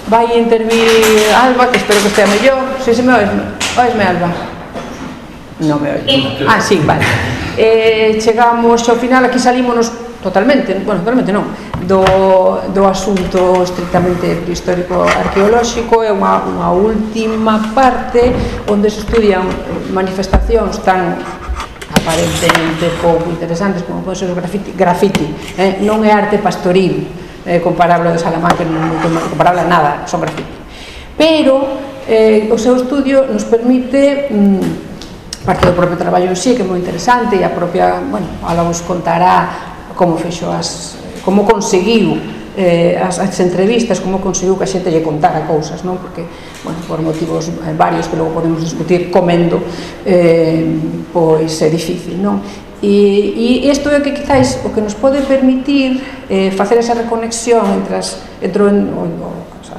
vai intervir Alba, que espero que estea mellor. Si se me oesme, Alba? Non me oes. Sí, vale. Chegamos ao final, aquí salimos totalmente, bueno, totalmente non, do asunto estrictamente prehistórico arqueolóxico. É unha última parte onde se estudian manifestacións tan aparentemente pouco interesantes como pode ser o grafiti. Non é arte pastoril comparable de Salamanca, non é comparable a nada, son grafiti, pero o seu estudio nos permite, parte do propio traballo en sí, que é moi interesante, e a propia, bueno, ala vos contará como fixo como conseguiu as entrevistas, como conseguiu que a xente lle contara cousas, non? Porque, bueno, por motivos varios que logo podemos discutir comendo, pois é difícil, non? E isto é que quizáis o que nos pode permitir facer esa reconexión entre as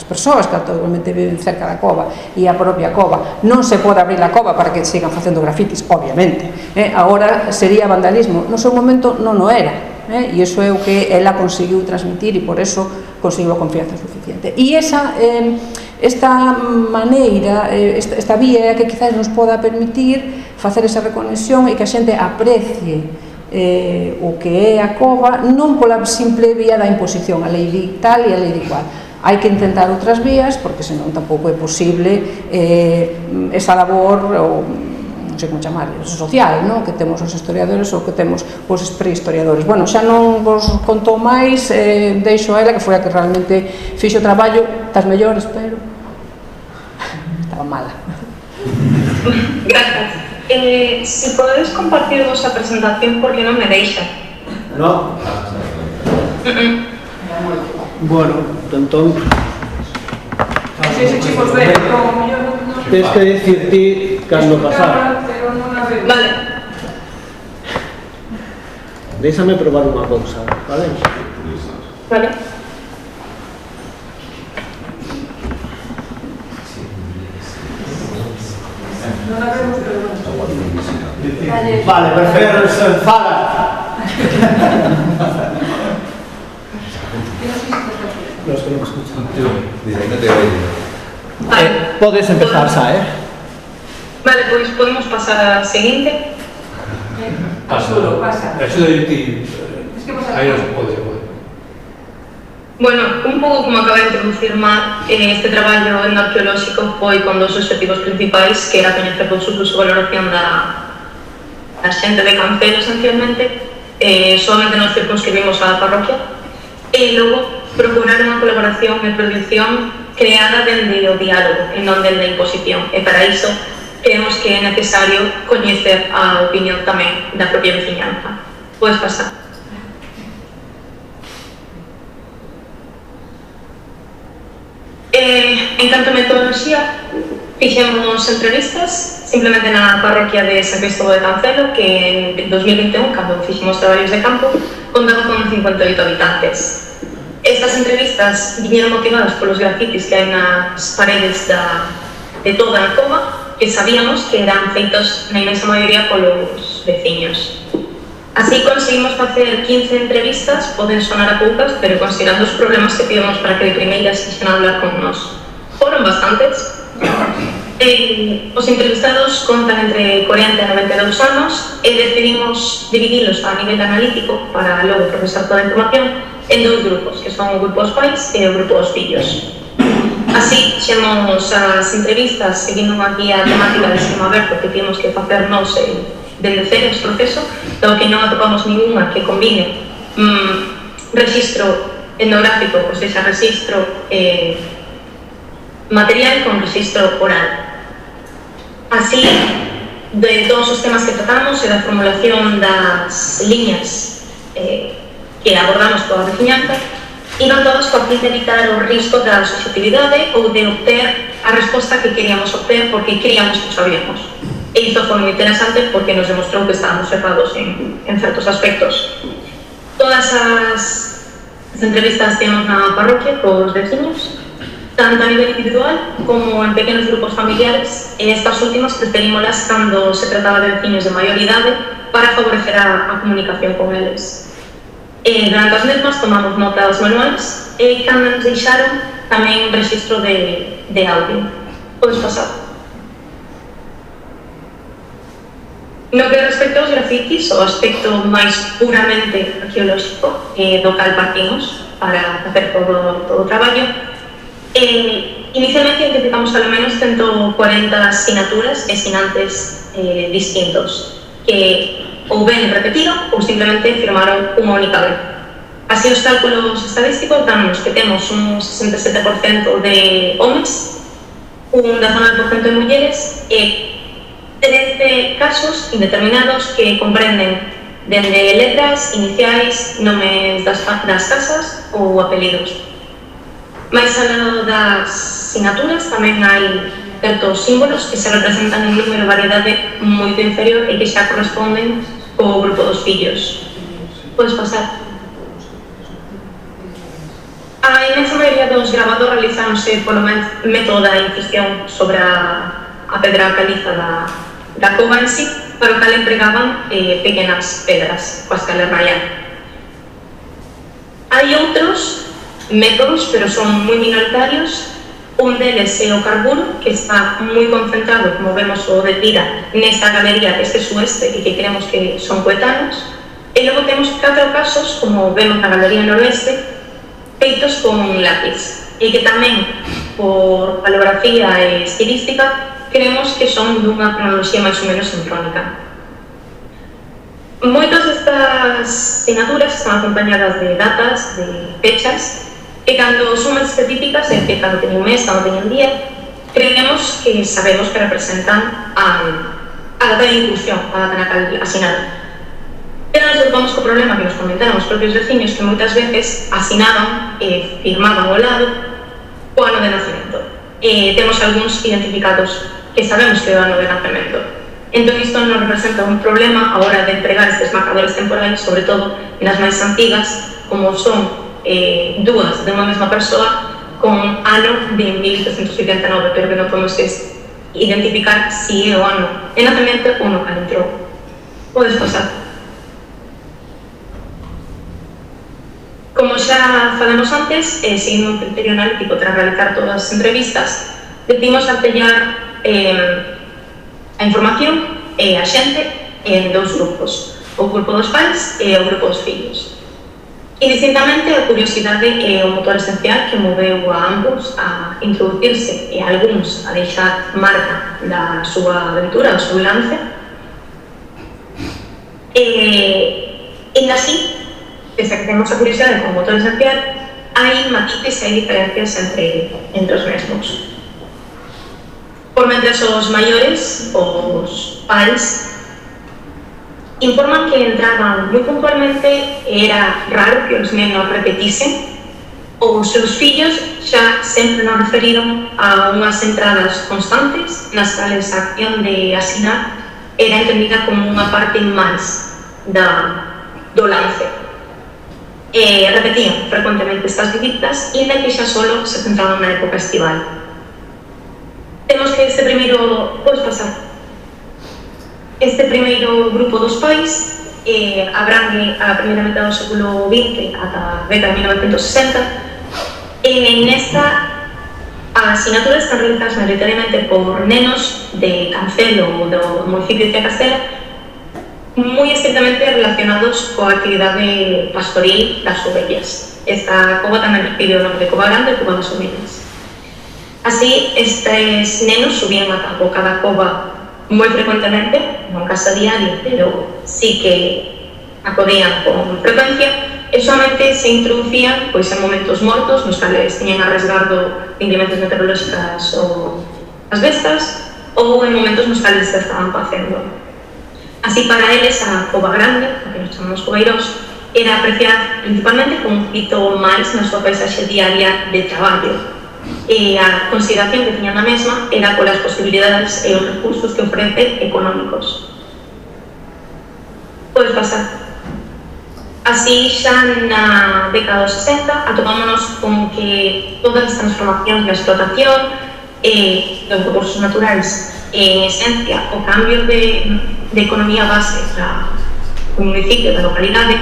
persoas que actualmente viven cerca da cova e a propia cova. Non se pode abrir a cova para que sigan facendo grafitis, obviamente. Agora sería vandalismo, no seu momento non o era. E iso é o que ela conseguiu transmitir e por eso conseguiu a confianza suficiente. E esta maneira, esta vía que quizás nos poda permitir facer esa reconexión e que a xente aprecie o que é a cova, non pola simple vía da imposición, a lei di tal e a lei di cual. Hai que intentar outras vías, porque senón tampouco é posible esa labor, non sei como chamar, social, que temos os historiadores ou que temos os prehistoriadores. Bueno, xa non vos contou máis, deixo a ela, que foi a que realmente fixo o traballo, estás mellor, espero. Estaba mala. Gracias. Si podedes compartir vosa presentación, porque non me deixa. No? Bueno, entón... Si ese chicos ve, como mellor... Tens que decir ti cando pasar. Vale. Déixame probar unha cousa, vale? Vale. Vale, perfecto, fala. Los que non escuchan. Podes empezar xa, Vale, pois podemos pasar a seguinte. Pasa. Eso de ti. Aí non se pode. Bueno, un pouco como acaba de introducir Mar, este traballo en arqueolóxico foi con dos objetivos principais, que era coñecer por suposto a valoración da xente de Cancelo, esencialmente, solamente nos circunscribimos á parroquia, e logo procurar unha colaboración e produción creada dende o diálogo, e non dende a imposición, e para iso creemos que é necesario coñecer a opinión tamén da propia veciñanza. Podes pasar. En canto a metodoloxía, fixemos entrevistas simplemente na parroquia de San Cristóbal de Cancelo, que en 2021, cando fixemos traballos de campo, contaba con 58 habitantes. Estas entrevistas viñeron motivadas polos grafitis que hai nas paredes de toda a cova, que sabíamos que eran feitos na inmensa maioría polos veciños. Así conseguimos facer 15 entrevistas, poden sonar a poucas, pero considerando os problemas que tivemos para que de primeiras quixeran hablar con nós, foron bastantes. Os entrevistados contan entre 40 e 92 anos e decidimos dividilos a nivel analítico para logo procesar toda a información en dous grupos, que son o grupo dos pais e o grupo dos fillos. Así, xemos as entrevistas seguindo unha guía temática de esquema aberto que temos que facer nós dende cero ese proceso, dado que non atopamos ninguna que combine registro etnográfico, ou seja, registro material con registro oral. Así, de todos os temas que tratamos e da formulación das liñas que abordamos coa veciñanza, iban todos coa fin de evitar o risco da subjetividade ou de obter a resposta que queríamos obter porque queríamos que sabíamos. E isto foi moi interesante porque nos demostrou que estábamos errados en certos aspectos. Todas as entrevistas temos na parroquia cos veciños, tanto a nivel individual como en pequenos grupos familiares, e estas últimas preferímolas cando se trataba de veciños de maior idade para favorecer a comunicación con eles. Durante as mesmas tomamos notas manuais e cando nos deixaron tamén un registro de audio. Podes pasar. No que respecta aos grafitis, o aspecto máis puramente arqueolóxico do cal partimos para facer todo o traballo, inicialmente identificamos ao menos 140 sinaturas e sinantes distintos que ou ben repetiron ou simplemente firmaron unha única vez. Así, os cálculos estadísticos dannos que temos un 67% de homes, un 19% de mulleres e 13 casos indeterminados que comprenden dende letras, iniciais, nomes das casas ou apelidos. Mais aló das sinaturas tamén hai certos símbolos que se representan en número de variedade moito inferior e que xa corresponden co grupo dos fillos. Podes pasar. A inmensa maioría dos grabados realizáronse polo método da incisión sobre a pedra caliza da cova en sí, para o cal empregaban pequenas pedras coas cales rayar. Hai outros métodos, pero son moi minoritarios. Un deles é o carburo, que está moi concentrado, como vemos o de Tira, nesta galería este sueste e que creemos que son coetanos. E logo temos 4 casos, como vemos na galería noroeste, feitos con lápiz, e que tamén, por paleografía e estilística, creemos que son dunha cronoloxía máis ou menos sincrónica. Moitas destas sinaturas están acompañadas de datas, de fechas, e cando son máis específicas, é que cando teñen mes, cando teñen día, creemos que sabemos que representan a data de inclusión, a data na cal asinaron. Pero nos topamos co problema que nos comentaron os propios veciños, que moitas veces asinaban e firmaban ao lado o ano de nacemento. Temos algúns identificados que sabemos que é o ano de nacemento. Entón, isto nos representa un problema a hora de empregar estes marcadores temporales, sobre todo nas máis antigas, como son dúas de unha mesma persoa con ano de 1889, pero que non podemos identificar si é o ano de nacemento ou no cal entrou. Podes pasar. Como xa falamos antes, seguindo un criterio analítico tras realizar todas as entrevistas, decidimos artellar a información e a xente en 2 grupos, o grupo dos pais e o grupo dos fillos. Indistintamente, a curiosidade é o motor esencial que moveu a ambos a introducirse e a algúns a deixar marca da súa aventura, do seu lance. E así, desde que temos a curiosidade como motor esencial, hai matices e hai diferencias entre os mesmos. Por mentres os maiores, os pais, informan que entraban moi puntualmente e era raro que os nenos repetisen. Os seus fillos xa sempre nos referiron a unhas entradas constantes nas cales a acción de asinar era entendida como unha parte máis do lance. Repetían frecuentemente estas visitas e ainda que xa solo se centraban na época estival. Temos que este primeiro... Podes pasar. Este primeiro grupo dos pais abrangue a primeira metade do século XX ata a década de 1960 e nesta as sinaturas están realizadas maioritariamente por nenos de Cancelo ou do municipio de Castela moi estrictamente relacionados coa actividade pastoril das ovellas. Esta cova tamén recibe o nome de Cova Grande e Cova das Ovellas. Así, estes nenos subían ata a boca da cova moi frecuentemente, non casa diaria, pero sí que acodían con frecuencia e solamente se introducían pois, en momentos mortos nos cales tiñan a resgardo de inclemencias meteorolóxicas ou as bestas ou en momentos nos cales se estaban facendo. Así, para eles, a Cova Grande, a que nos chamamos Coveiros, era apreciar principalmente como un fito máis na súa paisaxe diaria de traballo. E a consideración que tiña na mesma era polas posibilidades e os recursos que ofrece económicos. Podes pasar. Así, xa na década dos 60, atopámonos con que todas as transformacións da explotación e dos recursos naturais en esencia, o cambio de economía base do municipio, da localidade,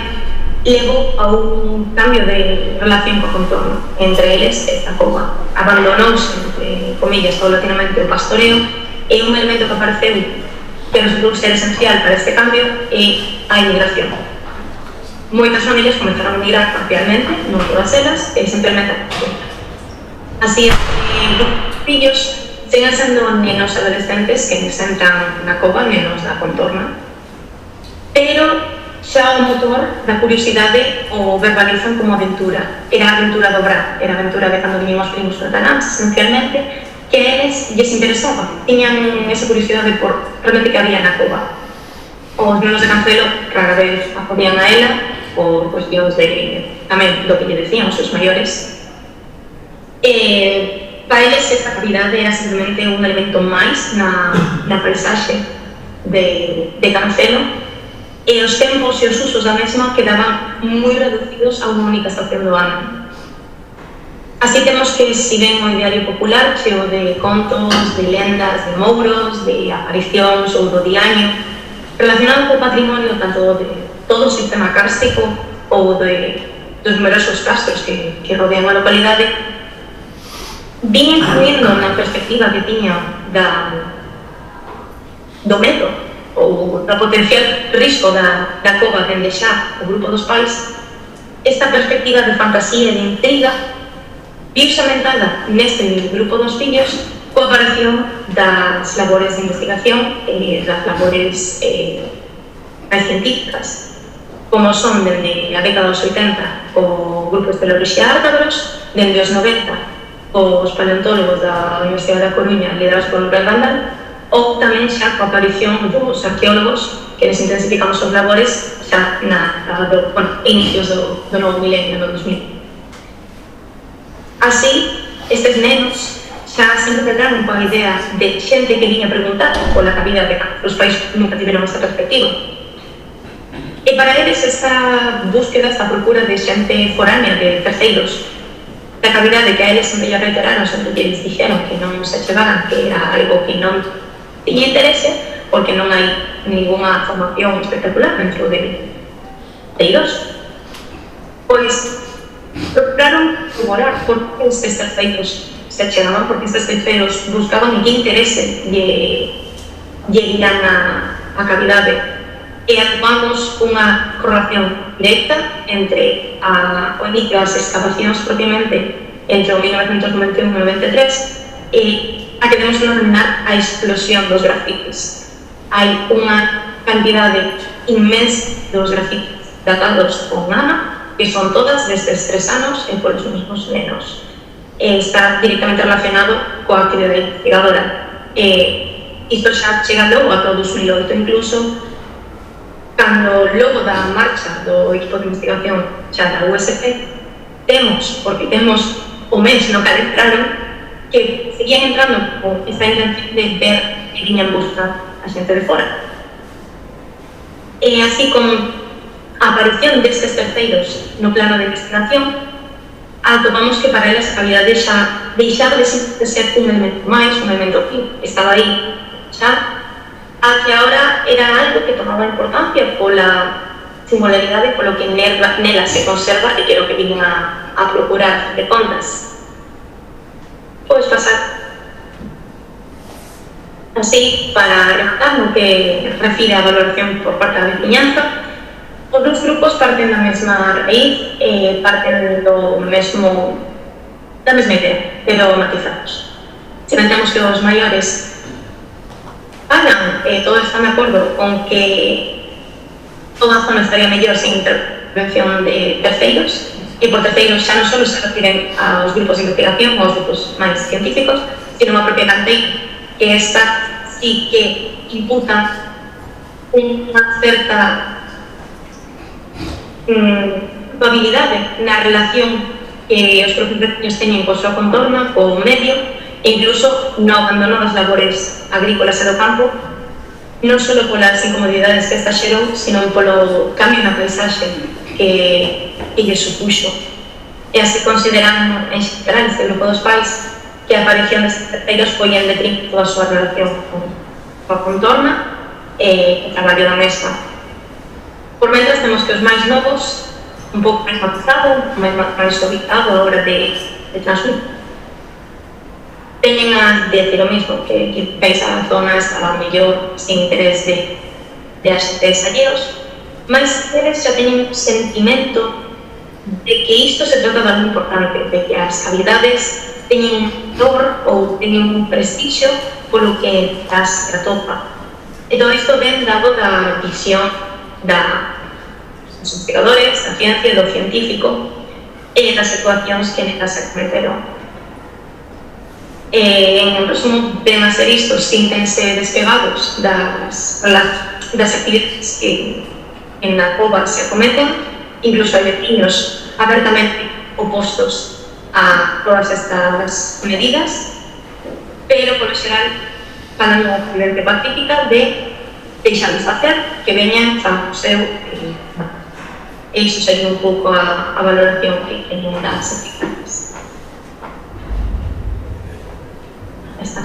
levou a un cambio de relación co contorno. Entre eles, esta cova abandonouse, entre comillas, paulatinamente o pastoreo, e un elemento que apareceu que resultou ser esencial para este cambio é a inmigración. Moitas familias comenzaron a migrar parcialmente, non todas elas, e simplemente a contorno. Así, os fillos siguen sendo nenos adolescentes que nos entran na cova, nenos da contorna, pero xa o motor da curiosidade o verbalizan como aventura. Era a aventura do Bra, era a aventura de cando viñemos primos cataláns, esencialmente, que a eles lles interesaba. Tiñan esa curiosidade por realmente que había na cova. Os nenos de Cancelo rara vez acudían a ela por cuestións de tamén do que lle decían os seus maiores. Para eles esta cavidade era simplemente un elemento máis na paisaxe de Cancelo, e os tempos e os usos da mesma quedaban moi reducidos a unha única estación do ano. Así temos que, se ven o ideario popular cheo de contos, de lendas, de mouros, de aparicións ou do diaño, relacionado co patrimonio tanto de todo o sistema kárstico ou dos numerosos castros que rodean a localidade, vin influindo na perspectiva que tiña do medo ou da potencial risco da cova dende xa o grupo dos pais. Esta perspectiva de fantasía e de intriga viuse aumentada neste grupo dos fillos coa aparición das labores de investigación e das labores máis científicas, como son dende a década dos 80 o grupo Estelorixia Ártabros, dende os 90 os paleontólogos da Universidade da Coruña liderados por Rubén Gandal, ou tamén xa coa aparición dos arqueólogos que les intensificamos os labores xa inicios do novo milenio, do 2000. Así, estes nenos xa sempre quedaron coa idea de xente que viña a preguntar pola cabida de Cancelo. Os pais nunca tiveron esta perspectiva. E para eles esta búsqueda, esta procura de xente foránea, de terceiros, da cavidade que a eles sempre lle reiteraron, sempre que eles dixeron que non se chegaran, que era algo que non tiña interese, porque non hai ninguna formación espectacular dentro de ellos. Pois, procuraron corroborar por que estes terceiros se achegaban, porque estes terceiros buscaban en que interese lle iran a cavidade, e atopamos unha correlación directa entre o inicio das excavacións propiamente entre o 1991 e o 93 e a que temos que denominar a explosión dos grafitis. Hai unha cantidade inmensa dos grafitis datados con ano, que son todas destes 3 anos e polos mesmos nenos. Está directamente relacionado coa actividade investigadora. Isto xa chega logo a todo o 2008, incluso cando logo da marcha do equipo de investigación xa da USP, porque temos o mes no que adentraron, que seguían entrando con esta intención de ver que viñan buscar a xente de fora. E así como a aparición destes terceiros no plano de investigación, atopamos que para elas a cavidade xa deixaba de ser un elemento máis, un elemento que estaba aí xa, a que agora era algo que tomaba importancia pola singularidade, polo que nela se conserva e que era o que viñan a procurar de contas. Podes pasar. Así, para rematar no que refire a valoración por parte da veciñanza, os dous grupos parten da mesma raíz e parten da mesma idea, pero matizados. Se pensamos que os maiores pagan, todos están de acordo con que toda a zona estaría mellor sin intervención de terceiros, e por terceiros xa non só se refiren aos grupos de investigación ou aos grupos máis científicos, sino a propia canteira, que esta sí que imputa unha certa probabilidade na relación que os propios veciños teñen co seu contorno, co medio, e incluso no abandono das labores agrícolas e do campo, non só polas incomodidades que esta xerou, sino polo cambio na paisaxe que lle supuxo. E así considerando en xeral este grupo dos pais que a aparición destes terceiros foi en detrimento da súa relación coa contorna e o traballo da mesma. Por mentras temos que os máis novos un pouco máis matizado, máis ubicado a hora de transmitir. Teñen a decir o mismo, que esa zona estaba mellor sin interés de agentes alleos, mas eles xa teñen un sentimento de que isto se trata de algo importante, de que as habilidades teñen un valor ou teñen un prestixio polo que as atopa. E todo isto ven dado da visión dos investigadores, da ciencia e do científico e das situacións que netas se cometeron. En resumo, ven a ser isto, síntense despegados das actividades que na cova se acometen, incluso hai veciños abertamente opostos a todas estas medidas, pero, por xeral, falan unha accidente pacífica de deixarles facer, que veñan, fan o seu, e iso sería un pouco a valoración que teñen das actividades. Ya está.